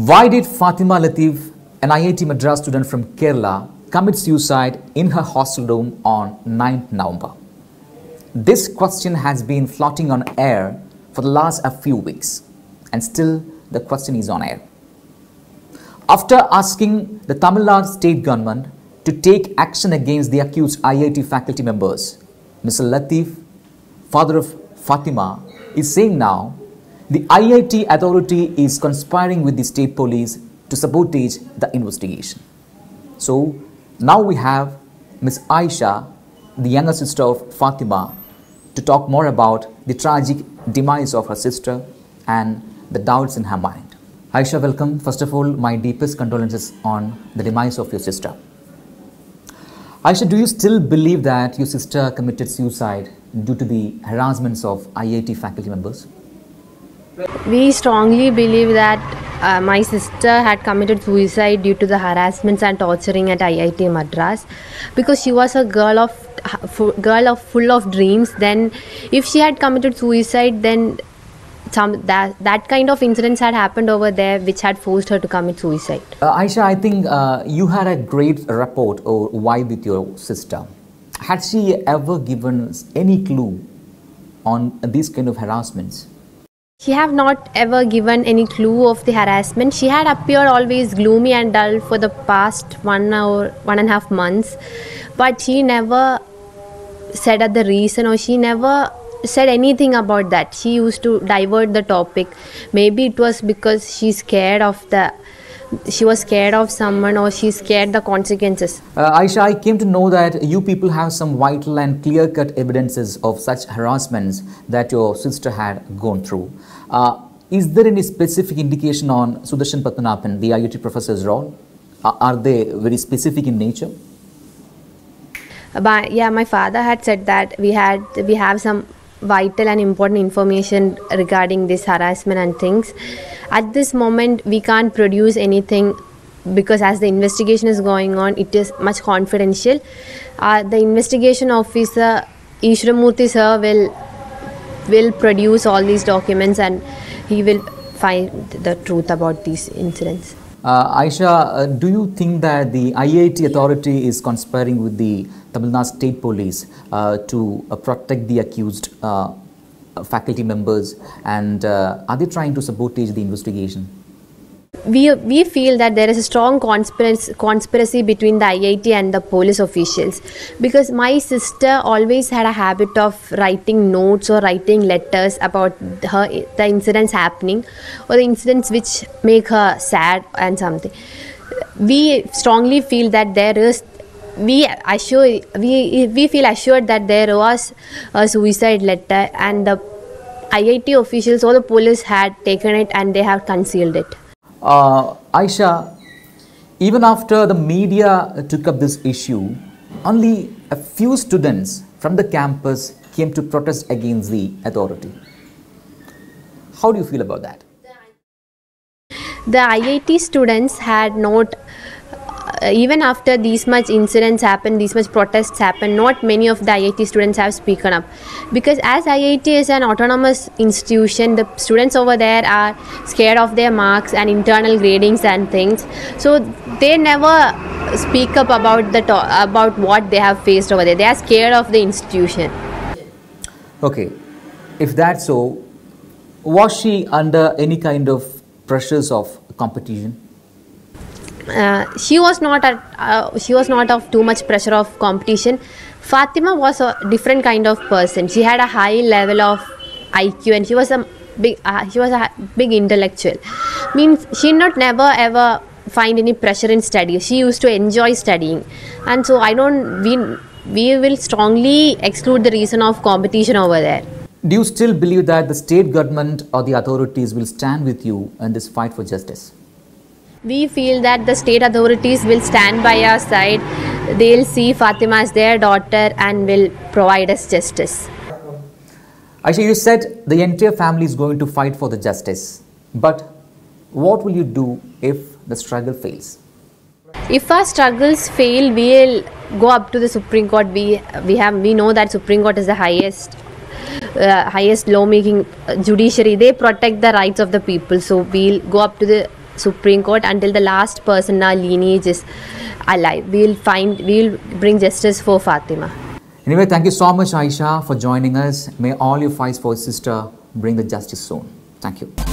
Why did Fatima Latif, an IIT Madras student from Kerala, commit suicide in her hostel room on 9th November? This question has been floating on air for the last few weeks, and still the question is on air. After asking the Tamil Nadu state government to take action against the accused IIT faculty members, Mr. Latif, father of Fatima, is saying now the IIT authority is conspiring with the state police to sabotage the investigation. So now we have Ms. Aisha, the younger sister of Fatima, to talk more about the tragic demise of her sister and the doubts in her mind. Aisha, welcome. First of all, my deepest condolences on the demise of your sister. Aisha, do you still believe that your sister committed suicide due to the harassments of IIT faculty members? We strongly believe that my sister had committed suicide due to the harassments and torturing at IIT Madras, because she was a girl full of dreams. Then if she had committed suicide, then that kind of incidents had happened over there which had forced her to commit suicide. Aisha, I think you had a great rapport or vibe with your sister. Had she ever given any clue on these kind of harassments? She have not ever given any clue of the harassment. She had appeared always gloomy and dull for the past 1.5 months, but she never said at the reason, or she never said anything about that. She used to divert the topic. Maybe it was because she was scared of someone, or she scared the consequences. Aisha, I came to know that you people have some vital and clear-cut evidences of such harassments that your sister had gone through. Is there any specific indication on Sudarshan Padmanabhan, the IIT professor's role? Are they very specific in nature? Yeah, my father had said that we have some vital and important information regarding this harassment and things. At this moment, we can't produce anything because as the investigation is going on, it is much confidential. The investigation officer, Ishramurthy sir, will produce all these documents and he will find the truth about these incidents. Aisha, do you think that the IIT authority is conspiring with the Tamil Nadu state police to protect the accused faculty members, and are they trying to sabotage the investigation? We feel that there is a strong conspiracy between the IIT and the police officials, because my sister always had a habit of writing notes or writing letters about the incidents happening or the incidents which make her sad and something. We strongly feel that we feel assured that there was a suicide letter and the IIT officials or the police had taken it and they have concealed it. Aisha, even after the media took up this issue, only a few students from the campus came to protest against the authority. How do you feel about that? The IIT students had not, even after these much incidents happened, these much protests happened, not many of the IIT students have spoken up, because as IIT is an autonomous institution, the students over there are scared of their marks and internal gradings and things, so they never speak up about what they have faced over there. They are scared of the institution. Okay, if that's so, was she under any kind of pressures of competition? She was not of too much pressure of competition. Fatima was a different kind of person. She had a high level of IQ and she was a big intellectual. Means she not never ever find any pressure in study. She used to enjoy studying, and so we will strongly exclude the reason of competition over there. Do you still believe that the state government or the authorities will stand with you in this fight for justice? We feel that the state authorities will stand by our side. They'll see Fatima as their daughter and will provide us justice. Aisha, you said the entire family is going to fight for the justice. But what will you do if the struggle fails? If our struggles fail, we'll go up to the Supreme Court. We know that Supreme Court is the highest lawmaking judiciary. They protect the rights of the people. So we'll go up to the Supreme Court until the last person in our lineage is alive. We will bring justice for Fatima. Anyway, thank you so much, Aisha, for joining us. May all your fights for your sister bring the justice soon. Thank you.